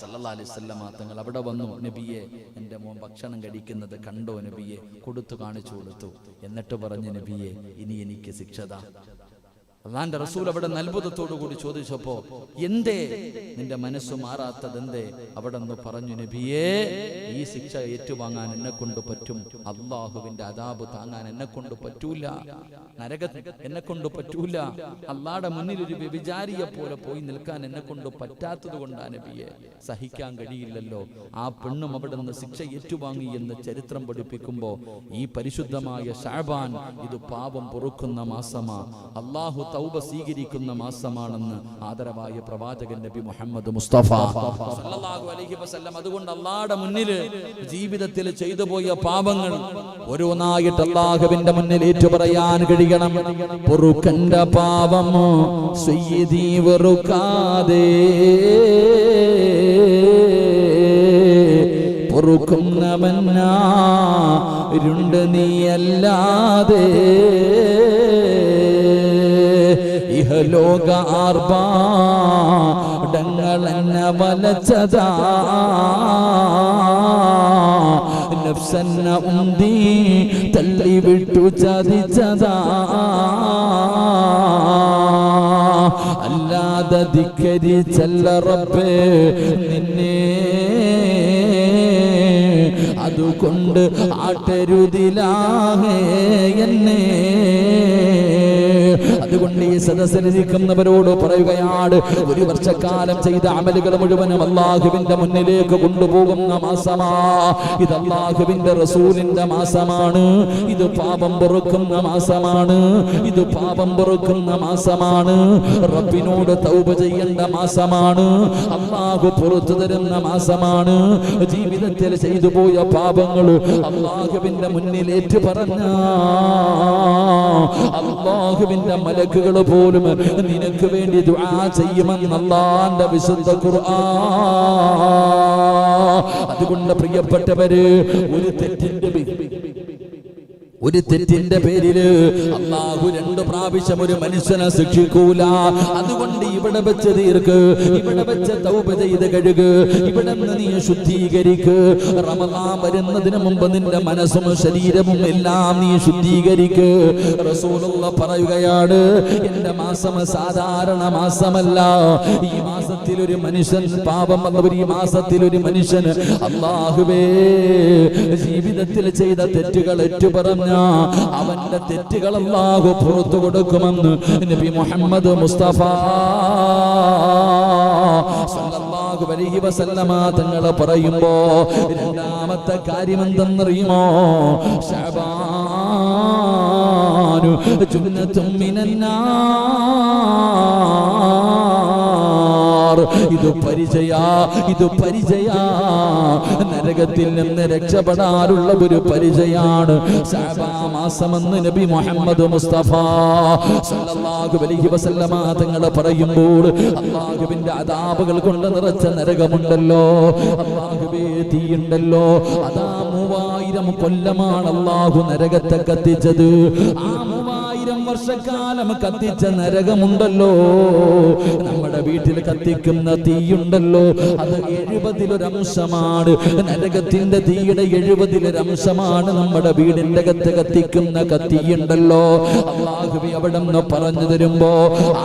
സല്ലല്ലാഹു അലൈഹി വസല്ലം തങ്ങൾ അവിടെ വന്നു. നബിയെ, എൻ്റെ മോൻ ഭക്ഷണം കഴിക്കുന്നത് കണ്ടോ നബിയെ? കൊടുത്തു, കാണിച്ചു കൊടുത്തു. എന്നിട്ട് പറഞ്ഞു, നബിയെ, ഇനി എനിക്ക് ശിക്ഷതാ. അല്ലാഹുവിന്റെ റസൂൽ അവിടെ അത്ഭുതത്തോടു കൂടി ചോദിച്ചപ്പോ, എന്തേ നിന്റെ മനസ്സ് മാറാത്തത് എന്തേ? അവിടെ നിന്ന് പറഞ്ഞു, നബിയേ, ഈ ശിക്ഷ ഏറ്റുവാങ്ങാൻ എന്നെ കൊണ്ട് പറ്റും, അള്ളാഹുവിന്റെ അദാബ് താങ്ങാൻ എന്നെ കൊണ്ട് പറ്റൂല, നരക എന്നെ കൊണ്ട് പറ്റൂല, അള്ളാഹുടെ മുന്നിൽ ഒരു വ്യഭിചാരിയെ പോലെ പോയി നിൽക്കാൻ എന്നെ കൊണ്ട് പറ്റാത്തത് കൊണ്ടാണ് നബിയെ, സഹിക്കാൻ കഴിയില്ലല്ലോ. ആ പെണ്ണും അവിടെ നിന്ന് ശിക്ഷ ഏറ്റുവാങ്ങി എന്ന് ചരിത്രം പഠിപ്പിക്കുമ്പോ, ഈ പരിശുദ്ധമായ ശഅബാൻ ഇത് പാപം പൊറുക്കുന്ന മാസമാ, അള്ളാഹു തൗബ സ്വീകരിക്കുന്ന മാസമാണെന്ന് ആദരവായ പ്രവാചകൻ നബി മുഹമ്മദ് മുസ്തഫ സല്ലല്ലാഹു അലൈഹി വസല്ലം. അതുകൊണ്ട് അല്ലാഹുവിന്റെ മുന്നിൽ ജീവിതത്തിൽ ചെയ്തു പോയ പാപങ്ങൾ ഓരോന്നായിട്ട് അല്ലാഹുവിന്റെ മുന്നിൽ ഏറ്റുപറയാൻ കഴിയണം. പൊറുക്കന്റെ പാപം സയ്യിദി വെറുക്കാതെ, പൊറുക്കുന്നവനാരുണ്ട് നീയല്ലാതെ, ഇഹലോക ആർഭാടങ്ങളെന്നെ വലച്ചതാ, നഫ്സെന്നെ ഉന്തി തള്ളിവിട്ടു ചതിച്ചതാ, അല്ലാതെ ധിക്കരിച്ചല്ല റബ്ബേ നിന്നെ, അതുകൊണ്ട് ആട്ടരുതിലാകെ എന്നെ. അതുകൊണ്ട് ഈ സദസ്സിലിരിക്കുന്നവരോട് പറയുകയാണ്, ഒരു വർഷക്കാലം ചെയ്ത അമലുകൾ മുഴുവനും അല്ലാഹുവിന്റെ മുന്നിലേക്ക് കൊണ്ടുപോകുന്ന മാസമാ ഇത്. അല്ലാഹുവിന്റെ റസൂലിന്റെ മാസമാണ് ഇത്. പാപം പൊറുക്കുന്ന മാസമാണ് ഇത്. പാപം പൊറുക്കുന്ന മാസമാണ്. റബ്ബിനോട് തൗബ ചെയ്യേണ്ട മാസമാണ്. അല്ലാഹു പുറത്തു തരുന്ന മാസമാണ്. ജീവിതത്തിൽ ചെയ്തു പോയ പാപങ്ങൾ അല്ലാഹുവിന്റെ മുന്നിൽ ഏറ്റു പറഞ്ഞ അല്ലാഹുവിന്റെ മലക്കുകൾ പോലും നിനക്ക് വേണ്ടി ദുആ ചെയ്യുമെന്ന് അല്ലാഹുവിന്റെ വിശുദ്ധ ഖുർആൻ. അതുകൊണ്ട് പ്രിയപ്പെട്ടവര്, ഒരു തെറ്റിന്റെ പേരില് അല്ലാഹു 2 പ്രാവശ്യം ഒരു മനുഷ്യനെ ശിക്ഷിക്കൂല. അതുകൊണ്ട് ഇവിടെ വെച്ച് തീർക്ക്, ഇവിടെ വെച്ച് തൗബ ചെയ്ത് കഴുക്, ഇവിടെ നിന്ന് നീ ശുദ്ധീകരിക്ക്. റമദാൻ വരുന്നതിന് മുമ്പ് നിന്റെ മനസ്സും ശരീരവും എല്ലാം നീ ശുദ്ധീകരിക്ക്. റസൂലുള്ളാഹി പറയുകയാണ്, എന്റെ മാസം സാധാരണ മാസമല്ല. ഈ മാസത്തിൽ ഒരു മനുഷ്യൻ പാപം വന്നവർ, ഈ മാസത്തിൽ ഒരു മനുഷ്യൻ അല്ലാഹുവേ ജീവിതത്തിൽ ചെയ്ത തെറ്റുകൾ ഏറ്റുപറഞ്ഞ അവന്റെ തെറ്റുകൾ അല്ലാഹു പുറത്തു കൊടുക്കുമെന്ന് നബി മുഹമ്മദ് മുസ്തഫ സല്ലല്ലാഹു അലൈഹി വസല്ലമ തങ്ങൾ പറയുമ്പോ, രണ്ടാമത്തെ കാര്യം എന്തെന്നറിയുമോ? ശഅബാനു ജുന്നത്തും മിനന്നാർ. ഇത് പരിചയാ നരകത്തിൽ നിന്ന് രക്ഷപ്പെടാനുള്ള ഒരു പരിചയാണ് ശഅബാൻ മാസമെന്ന് നബി മുഹമ്മദ് മുസ്തഫ സല്ലല്ലാഹു അലൈഹി വസല്ലമ തങ്ങൾ പറയുമ്പോൾ, അല്ലാഹുവിന്റെ അദാബുകൾ കൊണ്ട് നിറച്ച നരകമുണ്ടല്ലോ, അല്ലാഹുവേ തീയുണ്ടല്ലോ, അതാ 3000 കൊല്ലമാണ് അല്ലാഹു നരകത്തെ കത്തിച്ചത്. ആ 3000 വർഷക്കാലം കത്തിച്ച നരകമുണ്ടല്ലോ, നമ്മുടെ വീട്ടിൽ കത്തിക്കുന്ന തീയുണ്ടല്ലോ, അത് 70% നരകത്തിന്റെ തീയുടെ 70% നമ്മുടെ വീടിന്റെ അകത്ത് കത്തിക്കുന്ന കത്തിയുണ്ടല്ലോ. അല്ലാഹുവേ അവിടെ നിന്ന് പറഞ്ഞു തരുമ്പോ,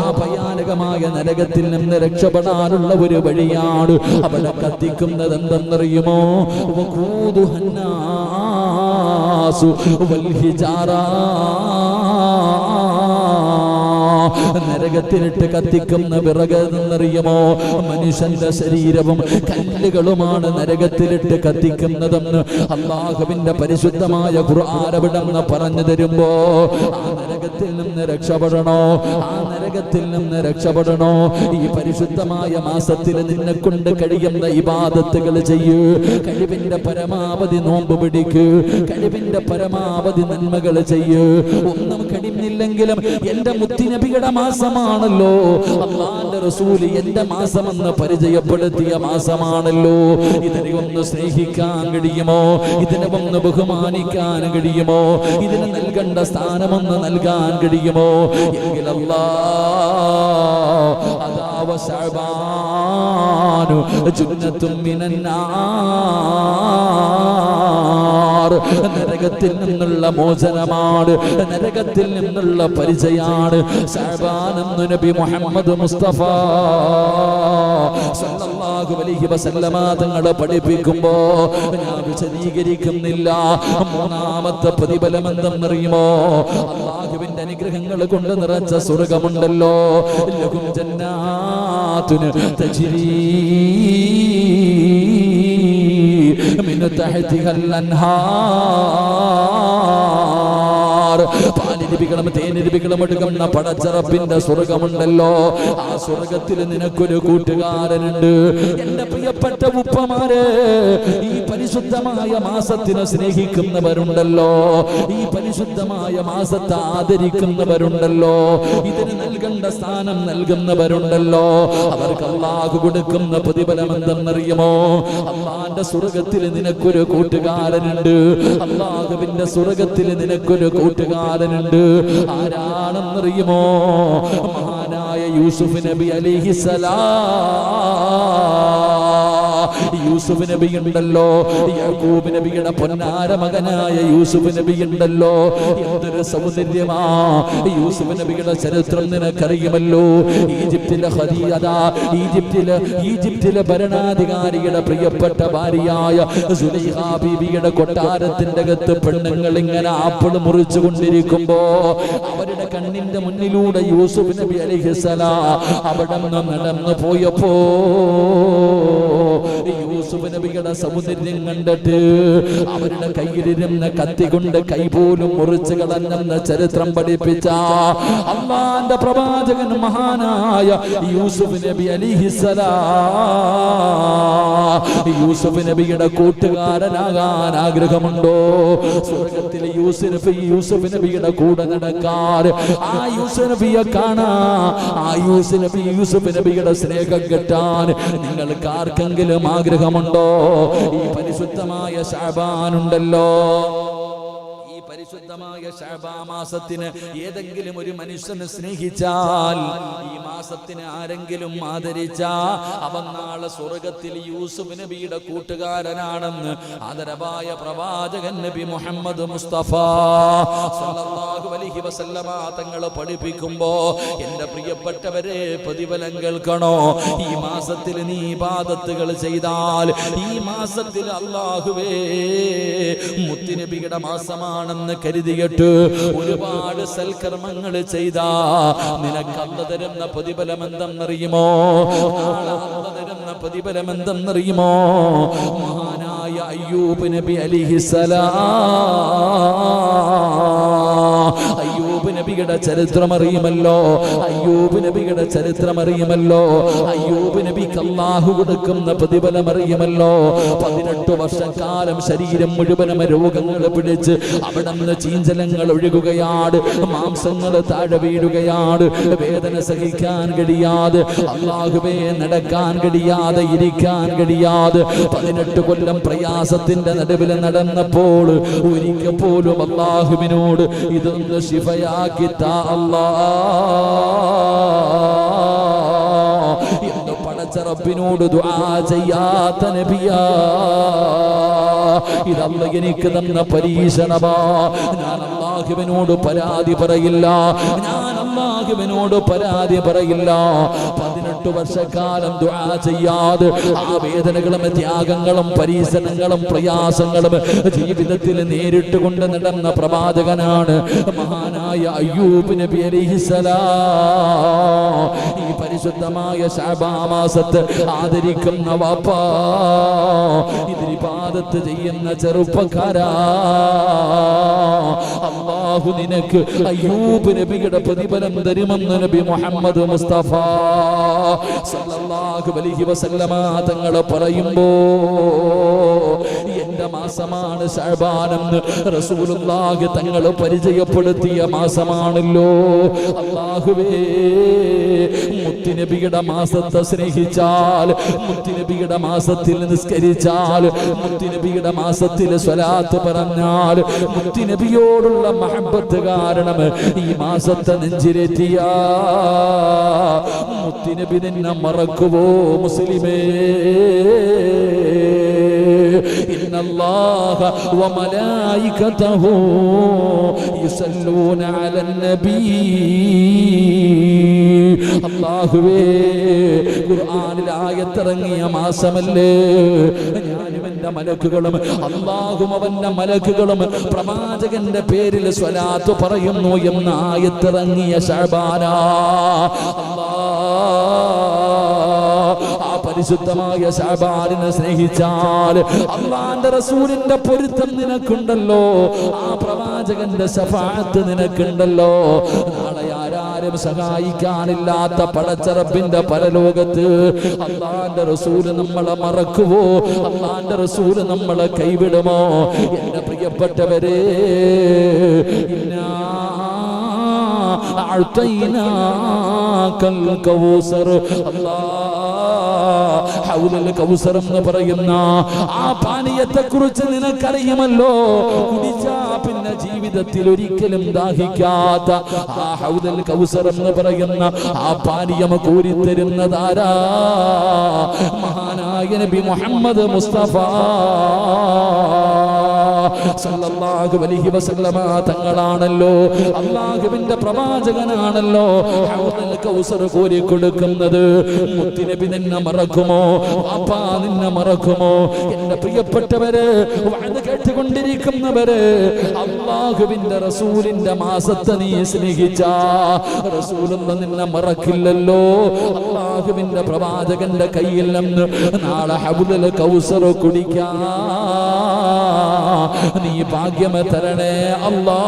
ആ ഭയാനകമായ നരകത്തിൽ നിന്ന് രക്ഷപ്പെടാനുള്ള ഒരു വഴിയാണ് അവിടെ കത്തിക്കുന്നത്. എന്തെന്നറിയുമോ? വഖൂദുഹന്നാസു വൽഹിജാറാ. നരകത്തിലിട്ട് കത്തിക്കുന്ന വിറക് എന്നറിയുമോ? മനുഷ്യന്റെ ശരീരവും കല്ലുകളുമാണ് നരകത്തിലിട്ട് കത്തിക്കുന്നതെന്ന് അല്ലാഹുവിന്റെ പരിശുദ്ധമായ ഖുർആൻ അവിടെന്ന് പറഞ്ഞു തരുമ്പോ, ആ നരകത്തിൽ നിന്ന് രക്ഷപ്പെടണോ? ആ നരകത്തിൽ നിന്ന് രക്ഷപ്പെടണോ? ഈ പരിശുദ്ധമായ മാസത്തിൽ നിന്നെ കൊണ്ട് കഴിയുന്ന ഇബാദത്തുകൾ ചെയ്യൂ. കഴിവിന്റെ പരമാവധി നോമ്പ് പിടിക്കൂ. കഴിവിന്റെ പരമാവധി നന്മകൾ ചെയ്യൂ. ഒന്നും കഴിയുന്നില്ലെങ്കിലും എന്റെ മുത്തുനബിയുടെ മാസമാണല്ലോ, അല്ലാഹുവിന്റെ റസൂൽ എന്റെ മാസമെന്ന് പരിചയപ്പെടുത്തിയ മാസമാണല്ലോ. ഇതിനെ ഒന്ന് സ്നേഹിക്കാൻ കഴിയുമോ? ഇതിനെ ഒന്ന് ബഹുമാനിക്കാൻ കഴിയുമോ? ഇതിന് നൽകേണ്ട സ്ഥാനമൊന്ന് നൽകാൻ കഴിയുമോ? എങ്കിൽ അല്ലാഹു ശഅബാനു ജുന്നത്തും മിനന്നാർ, നരകത്തിൽ നിന്നുള്ള മോചനമാണ്, നരകത്തിൽ നിന്നുള്ള പരിചയമാണ് ശഅബാൻ എന്ന് നബി മുഹമ്മദ് മുസ്തഫ സല്ലല്ലാഹു അലൈഹി വസല്ലമ തങ്ങൾ പഠിപ്പിക്കുമ്പോ ഞാൻ വിശദീകരിക്കുന്നില്ല. മൂന്നാമത്തെ പ്രതിഫലം എന്തെന്നറിയുമോ? അല്ലാഹുവിന്റെ അനുഗ്രഹങ്ങൾ കൊണ്ട് നിറച്ച സ്വർഗ്ഗമുണ്ടല്ലോ. ലഹും ജന്നാത്തുൻ തജ്രീ മിൻ തഹ്തിഹൽ അൻഹാർ, പാലിരിപ്പിക്കണം തേനിരിപ്പിക്കണം എടുക്കുന്ന പടച്ചറപ്പിന്റെ സ്വർഗമുണ്ടല്ലോ. ആ സ്വർഗത്തിൽ നിനക്കൊരു കൂട്ടുകാരനുണ്ട്. എന്റെ പ്രിയപ്പെട്ട ഉപ്പമാരെ, ഈ പരിശുദ്ധമായ മാസത്തിനെ സ്നേഹിക്കുന്നവരുണ്ടല്ലോ, ഈ പരിശുദ്ധമായ മാസത്തെ ആദരിക്കുന്നവരുണ്ടല്ലോ, ഇതിന് നൽകേണ്ട സ്ഥാനം നൽകുന്നവരുണ്ടല്ലോ, അവർക്ക് അല്ലാഹു കൊടുക്കുന്ന പ്രതിഫലം എന്തെന്നറിയുമോ? അല്ലാഹുവിന്റെ സ്വർഗത്തിൽ നിനക്കൊരു കൂട്ടുകാരനുണ്ട്. അല്ലാഹുവിന്റെ സ്വർഗത്തിൽ നിനക്കൊരു കൂട്ടുകാരനുണ്ട്. ആരാണെന്നറിയുമോ? മഹാനായ യൂസുഫ് നബി അലൈഹിസ്സലാം. യൂസുഫ് നബി ഉണ്ടല്ലോ, യാക്കൂബ് നബിയുടെ പൊന്നാര മകനായ യൂസുഫ് നബി ഉണ്ടല്ലോ. എന്തൊരു സൗന്ദര്യമാ! യൂസുഫ് നബിയുടെ ചരിത്രം നിനക്കറിയുമല്ലോ. ഈജിപ്തിലെ ഖദീജ, ഈജിപ്തിലെ ഭരണാധികാരിയുടെ പ്രിയപ്പെട്ട ഭാര്യയായ സുലൈഖ ബീവിയുടെ കൊട്ടാരത്തിന്റെ അകത്ത് പെണ്ണുങ്ങൾ ഇങ്ങനെ ആപ്പിൾ മുറിച്ചു കൊണ്ടിരിക്കുമ്പോ അവരുടെ കണ്ണിന്റെ മുന്നിലൂടെ യൂസുഫ് നബി അലൈഹിസ്സലാം അവിടെ നടന്നു പോയപ്പോ യൂസുഫ് നബിയുടെ സൗന്ദര്യം കണ്ടിട്ട് അവരുടെ കയ്യിലിരുന്ന കത്തി കൊണ്ട് കൈ പോലും മുറിച്ചു കളഞ്ഞെന്ന ചരിത്രം പഠിപ്പിച്ച അല്ലാഹുവിന്റെ പ്രവാചകൻ മഹാനായ യൂസുഫ് നബി അലൈഹിസ്സലാം. യൂസുഫ് നബിയുടെ കൂട്ടുകാരനാകാൻ ആഗ്രഹമുണ്ടോ? സ്വർഗത്തിലെ യൂസുഫ് നബിയുടെ കൂടെ നടക്കാൻ, ആ യൂസുഫ് നബിയെ കാണാൻ, ആ യൂസുഫ് നബിയുടെ സ്നേഹം കിട്ടാൻ നിങ്ങൾക്ക് ആർക്കെങ്കിലും ആഗ്രഹമുണ്ടോ? ഈ പരിശുദ്ധമായ ശഅബാൻ ഉണ്ടല്ലോ, പരിശുദ്ധമായ ശഅബാൻ മാസത്തിന് ഏതെങ്കിലും ഒരു മനുഷ്യനെ സ്നേഹിച്ചാൽ, ഈ മാസത്തിന് ആരെങ്കിലും ആദരിച്ചാ, അവൻ നാളെ സ്വർഗത്തിൽ യൂസുഫ് നബിയുടെ കൂട്ടുകാരനാണെന്ന് ആദരവായ പ്രവാചകൻ നബി മുഹമ്മദ് മുസ്തഫ സല്ലല്ലാഹു അലൈഹി വസല്ലമ തങ്ങൾ പഠിപ്പിക്കുമ്പോ എന്റെ പ്രിയപ്പെട്ടവരെ പ്രതിഫലം കേൾക്കണോ? ഈ മാസത്തിൽ നീ ഇബാദത്തുകൾ ചെയ്താൽ, ഈ മാസത്തിൽ അല്ലാഹുവേ മുത്തുനബിയുടെ മാസമാണെന്ന് കരുതിയിട്ട് ഒരുപാട് സൽക്കർമ്മങ്ങൾ ചെയ്താ നിനക്ക് അല്ലാഹു തരുന്ന പ്രതിഫലം എന്തെന്നറിയുമോ? തരുന്ന പ്രതിഫലം എന്തെന്നറിയുമോ? മഹാനായ അയ്യൂബ് നബി അലൈഹിസ്സലാം, അയ്യൂബ് നബിയുടെ ചരിത്രം അറിയുമല്ലോ, അയ്യൂബ് നബിയുടെ ചരിത്രം അറിയുമല്ലോ. അയ്യൂബ് നബിക്ക് അല്ലാഹു കൊടുക്കുന്ന പ്രതിഫലം അറിയുമല്ലോ. 18 വർഷക്കാലം ശരീരം മുഴുവനും രോഗങ്ങൾ പിടിച്ച് അവിടെ നിന്ന് ചീഞ്ചലങ്ങൾ ഒഴുകുകയാണ്, മാംസങ്ങൾ താഴെ വീഴുകയാണ്, വേദന സഹിക്കാൻ കഴിയാതെ, അല്ലാഹുവേ നടക്കാൻ കഴിയാതെ, ഇരിക്കാൻ കഴിയാതെ 18 കൊല്ലം പ്രയാസത്തിന്റെ നടുവിൽ നടന്നപ്പോൾ ഒരിക്കൽ പോലും അല്ലാഹുവിനോട് ഇതൊന്ന് ശിഫയാക്കി താ അല്ലാഹ് എന്ന് പടച്ച റബ്ബിനോട് ദുആ ചെയ്യാത്ത നബിയാ. ഇതല്ല എനിക്ക് തന്ന പരീക്ഷണമാ. ഞാൻ അല്ലാഹുവിനോട് പരാതി പറയില്ല, ഞാൻ അല്ലാഹുവിനോട് പരാതി പറയില്ല. 18 വർഷക്കാലം ദുആ ചെയ്യാതെ ആ വേദനകളും ത്യാഗങ്ങളും പരീക്ഷണങ്ങളും പ്രയാസങ്ങളും ജീവിതത്തിൽ നേരിട്ട് കൊണ്ട് നടന്ന പ്രവാചകനാണ് മഹാനായ അയ്യൂബ് നബി അലൈഹിസ്സലാം. ഈ പരിശുദ്ധമായ ശഅബാൻ മാസത്തെ ആദരിക്കുന്ന വാപ്പാ, ഇതിൽ ഇബാദത്ത് ചെയ്യുന്ന ചെറുപ്പക്കാരാ, അല്ലാഹ് അല്ലാഹു നിനക്ക് അയ്യൂബ് നബിയുടെ പ്രതിഫലം തരുമെന്ന് നബി മുഹമ്മദ് മുസ്തഫ സല്ലല്ലാഹു അലൈഹി വസല്ലമ തങ്ങൾ പറയുമ്പോ എന്റെ മാസമാണ് ശഅബാനെന്ന് റസൂലുള്ളാഹി തങ്ങൾ പരിചയപ്പെടുത്തിയ മാസമാണല്ലോ. അല്ലാഹുവേ, മുത്തുനബിയുടെ മാസത്തെ സ്നേഹിച്ചാൽ, മുത്തുനബിയുടെ മാസത്തിൽ നിസ്കരിച്ചാൽ, മുത്തുനബിയുടെ മാസത്തിൽ സ്വലാത്ത് പറഞ്ഞാൽ, മുത്തുനബിയോടുള്ള മഹബ്ബത്ത് കാരണം ഈ മാസത്തെ നെഞ്ചിലേറ്റിയ മുത്തുനബി നിന്നെ മറക്കുവോ മുസ്ലിമേ? ഇന്നല്ലാഹ വമലായികതഹു യുസല്ലൂന അലൻ നബി. അല്ലാഹുവേ, ഖുർആനിൽ ആയത്തിറങ്ങിയ മാസമല്ലേ, ഞാനും എന്റെ മലക്കുകളും അല്ലാഹും അവന്റെ മലക്കുകളും പ്രവാചകന്റെ പേരിൽ സ്വലാത്ത് പറയുന്നു എന്ന ആയത്തിറങ്ങിയ ശഅബാന. ആ പരിശുദ്ധമായ ശഅബാനിനെ സ്നേഹിച്ചാൽ അല്ലാഹുവിന്റെ റസൂലിന്റെ പൊരുത്തം നിനക്കുണ്ടല്ലോ, ആ പ്രവാചകന്റെ ശഫാഅത്ത് നിനക്കുണ്ടല്ലോ. നാളെ ആരാരും സഹായിക്കാനില്ലാത്ത പടച്ചറബിന്റെ പരലോകത്ത് അല്ലാഹുവിന്റെ റസൂല് നമ്മളെ മറക്കുവോ? അല്ലാഹുവിന്റെ റസൂല് നമ്മളെ കൈവിടുമോ? എന്റെ പ്രിയപ്പെട്ടവരെ, ഹൗലുൽ കൗസർ എന്ന് പറയുന്ന ആ പാനീയത്തെ കുറിച്ച് നിനക്കറിയുമല്ലോ. കുടിച്ചാ പിന്നെ ജീവിതത്തിൽ ഒരിക്കലും ദാഹിക്കാത്ത ആ ഹൗലുൽ കൗസർ എന്ന് പറയുന്ന ആ പാനീയം കോരിത്തരുന്നതാരാ? മഹാനായ നബി മുഹമ്മദ് മുസ്തഫ സല്ലല്ലാഹു അലൈഹി വസല്ലമ തങ്ങളാണല്ലോ, അല്ലാഹുവിന്റെ പ്രവാചകനാണല്ലോ ഹൗലുൽ കൗസർ കോരി കൊടുക്കുന്നത്. മുത്തുനബി നിന്നെ മറക്കുമോ? വാപ്പാ നിന്നെ മറക്കുമോ? എന്റെ പ്രിയപ്പെട്ടവര്, വഅദ് കേട്ടുകൊണ്ടിരിക്കുന്നവര്, അല്ലാഹുവിന്റെ റസൂലിന്റെ മാസത്തെ നീ സ്നേഹിച്ച റസൂലൊന്നും നിന്നെ മറക്കില്ലല്ലോ. അല്ലാഹുവിന്റെ പ്രവാചകന്റെ കയ്യിൽ നിന്ന് നാളെ ഹൗലുൽ കൗസർ കുടിക്കാൻ നീ ഭാഗ്യം തരണേ അല്ലാഹ്.